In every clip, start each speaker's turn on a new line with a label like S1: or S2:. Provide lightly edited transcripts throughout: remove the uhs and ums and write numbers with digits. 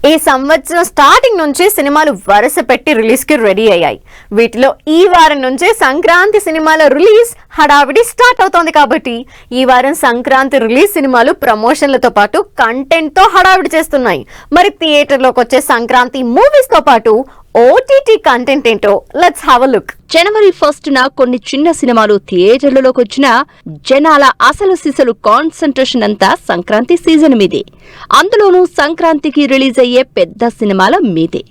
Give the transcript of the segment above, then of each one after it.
S1: ఈ సంవత్సరం స్టార్టింగ్ నుంచి సినిమాలు వరుస పెట్టి రిలీజ్ కి రెడీ అయ్యాయి. వీటిలో ఈ వారం నుంచే సంక్రాంతి సినిమాల రిలీజ్ హడావిడి స్టార్ట్ అవుతోంది. కాబట్టి ఈ వారం సంక్రాంతి రిలీజ్ సినిమాలు ప్రమోషన్లతో పాటు కంటెంట్ తో హడావిడి చేస్తున్నాయి. మరి థియేటర్లోకి వచ్చే సంక్రాంతి మూవీస్ తో పాటు ఓటీటీ కంటెంట్ ఏంటో లెట్స్ హావ్ ఎ లుక్.
S2: జనవరి 1న కొన్ని చిన్న సినిమాలు థియేటర్లలోకి వచ్చిన జనాల అసలు సిసలు కాన్సంట్రేషన్ అంతా సంక్రాంతి సీజన్ మీదే. అందులోనూ సంక్రాంతికి రిలీజ్ అయ్యే పెద్ద సినిమాల మీదే.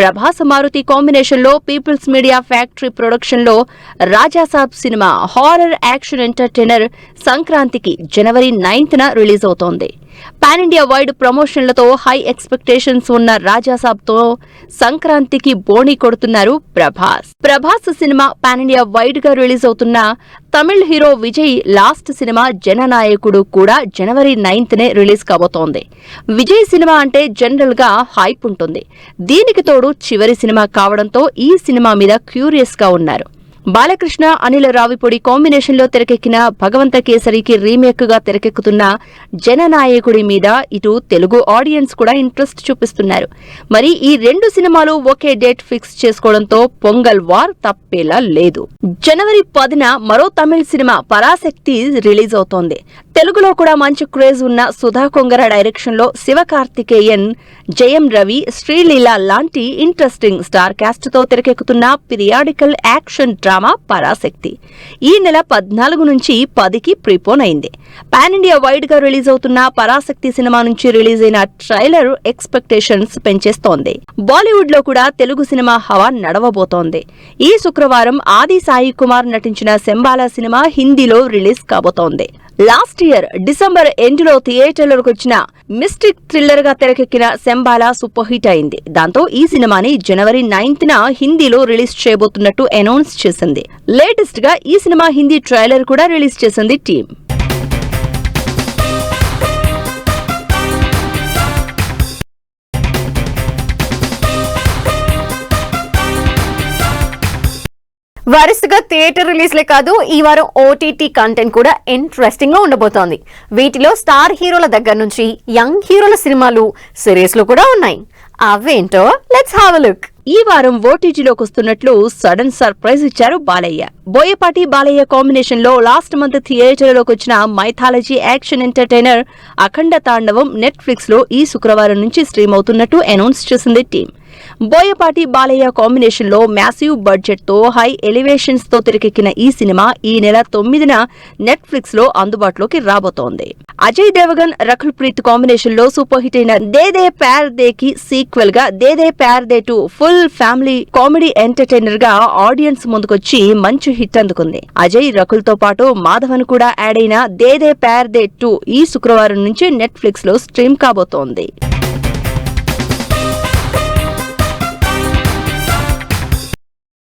S2: ప్రభాస్ మారుతి కాంబినేషన్ లో పీపుల్స్ మీడియా ఫ్యాక్టరీ ప్రొడక్షన్ లో Raja Saab cinema horror action entertainer సంక్రాంతికి జనవరి 9న రిలీజ్ అవుతోంది. పాన్ ఇండియా వైడ్ ప్రమోషన్లతో హై ఎక్స్పెక్టేషన్స్ ఉన్న రాజాసాబ్ తో సంక్రాంతికి బోణి కొడుతున్నారు Prabhas cinema pan India wide గా రిలీజ్ అవుతున్న Tamil hero Vijay last cinema Jananayakudu కూడా జనవరి 9నే రిలీజ్ కాబోతోంది. విజయ్ సినిమా అంటే జనరల్ గా హైప్ ఉంటుంది. దీనికి తోడు చివరి సినిమా కావడంతో ఈ సినిమా మీద క్యూరియస్ గా ఉన్నారు. బాలకృష్ణ అనిల్ రావిపూడి కాంబినేషన్ లో తెరకెక్కిన భగవంత కేసరికి రీమేక్ గా తెరకెక్కుతున్న జననాయకుడి మీద ఇటు తెలుగు ఆడియన్స్ కూడా ఇంట్రెస్ట్ చూపిస్తున్నారు. మరి ఈ రెండు సినిమాలు ఒకే డేట్ ఫిక్స్ చేసుకోవడంతో పొంగల్ వార్ తప్పేలా లేదు. జనవరి 10న మరో తమిళ సినిమా పరాశక్తి రిలీజ్ అవుతోంది. తెలుగులో కూడా మంచి క్రేజ్ ఉన్న సుధా కొంగర డైరెక్షన్ లో శివకార్తికేయన్, జయం రవి, శ్రీలీల లాంటి ఇంట్రెస్టింగ్ స్టార్ కాస్ట్ తో తెరకెక్కుతున్న పీరియాడికల్ యాక్షన్ డ్రామా పరాశక్తి ఈ నెల 14 నుంచి 10కి ప్రీపోన్ అయింది. పాన్ ఇండియా వైడ్ గా రిలీజ్ అవుతున్న పరాశక్తి సినిమా నుంచి రిలీజ్ అయిన ట్రైలర్ ఎక్స్పెక్టేషన్స్ పెంచేస్తోంది. బాలీవుడ్ లో కూడా తెలుగు సినిమా హవా నడవబోతోంది. ఈ శుక్రవారం ఆది సాయి కుమార్ నటించిన శంబాలా సినిమా హిందీలో రిలీజ్ కాబోతోంది. లాస్ట్ ఇయర్ డిసెంబర్ ఎండ్లో థియేటర్లకు వచ్చిన మిస్టిక్ థ్రిల్లర్ గా తెరకెక్కిన శంబాలా సూపర్ హిట్ అయింది. దాంతో ఈ సినిమాని జనవరి 9న హిందీలో రిలీజ్ చేయబోతున్నట్టు అనౌన్స్ చేసింది. లేటెస్ట్ గా ఈ సినిమా హిందీ ట్రైలర్ కూడా రిలీజ్ చేసింది టీం.
S1: వరుసగా థియేటర్ రిలీజ్లే కాదు, ఈ వారం ఓటీటీ కంటెంట్ కూడా ఇంట్రెస్టింగ్ గా ఉండబోతోంది. వీటిలో స్టార్ హీరోల దగ్గర నుంచి యంగ్ హీరోల సినిమాలు, సిరీస్ లు కూడా ఉన్నాయి. అవేంటో లెట్స్ హావ్ ఎ లుక్.
S2: ఈ వారం ఓటీటీలోకి వస్తున్నట్లు సడన్ సర్ప్రైజ్ ఇచ్చారు బాలయ్య. బోయపాటి బాలయ్య కాంబినేషన్ లో లాస్ట్ మంత్ థియేటర్లోకి వచ్చిన మైథాలజీ యాక్షన్ ఎంటర్టైనర్ అఖండ తాండవం నెట్ఫ్లిక్స్ లో ఈ శుక్రవారం నుంచి స్ట్రీమ్ అవుతున్నట్టు అనౌన్స్ చేసింది టీం. బోయపాటి బాలయ్య కాంబినేషన్ లో మ్యాసివ్ బడ్జెట్ తో హై ఎలివేషన్స్ తో తెరకెక్కిన ఈ సినిమా ఈ నెల 9న నెట్ఫ్లిక్స్ లో అందుబాటులోకి రాబోతోంది. అజయ్ దేవగన్, రకుల్ ప్రీత్ కాంబినేషన్ లో సూపర్ హిట్ అయిన దే దే ప్యార్ దే కి సీక్వెల్ గా De De Pyaar De 2 full family comedy entertainer గా ఆడియన్స్ ముందుకొచ్చి మంచి హిట్ అందుకుంది. అజయ్, రకుల్ తో పాటు మాధవన్ కూడా యాడ్ అయిన దే దే ప్యార్ దే 2 ఈ శుక్రవారం నుంచి నెట్ఫ్లిక్స్ లో స్ట్రీమ్ కాబోతోంది.